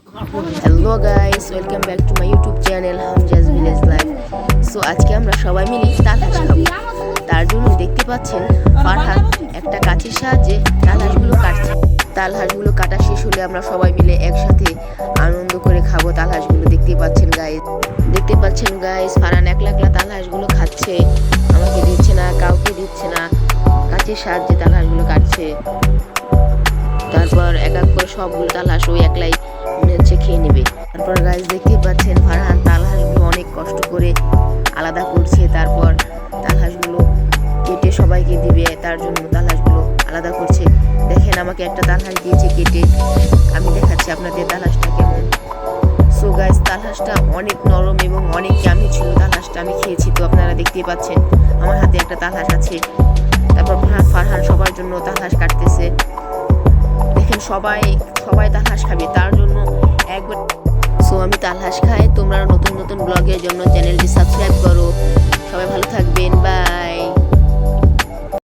Hello guys, welcome back to my YouTube channel Hamza's village life. So আজকে আমরা সবাই মিলে তাল হাঁস খাবো। তার জন্য দেখতে পাচ্ছেন ফারহান একটা কাঠির সাহায্যে তাল হাঁসগুলো কাটছে। তাল হাঁসগুলো কাটা শেষ হলে আমরা সবাই মিলে একসাথে আনন্দ করে খাবো তাল হাঁসগুলো। দেখতে পাচ্ছেন গাইস ফারহান একলা একলা তাল হাঁসগুলো খাচ্ছে, আমাকে দিচ্ছে না, কাউকে দিচ্ছে না, কাঠির সাহায্যে তাল হাঁসগুলো কাটছে। তারপর এক এক করে সবগুলো তাল হাঁস ওই একলাই খেয়ে নেবে। তারপর গাইস দেখতে পাচ্ছেন ফারহান তাল হাঁসগুলো অনেক কষ্ট করে আলাদা করছে। তারপর তাল হাঁসগুলো কেটে সবাইকে দিবে, তার জন্য তাল হাঁসগুলো আলাদা করছে। দেখেন আমাকে একটা তাল হাঁস দিয়েছে কেটে, আমি দেখাচ্ছি আপনাদের তাল হাঁসটা কেমন। সো গাইস তাল হাঁসটা অনেক নরম এবং অনেক ইয়ামি ছিল। তাল হাঁসটা আমি খেয়েছি, তো আপনারা দেখতেই পাচ্ছেন আমার হাতে একটা তাল হাঁস আছে। তারপর ফারহান সবার জন্য তাল হাঁস কাটতেছে। দেখেন সবাই তাল হাঁস খাবে, তার জন্য একবার। সো আমি তাল হাঁস খাই, তোমরা নতুন নতুন ব্লগের জন্য চ্যানেলটি সাবস্ক্রাইব করো। সবাই ভালো থাকবেন।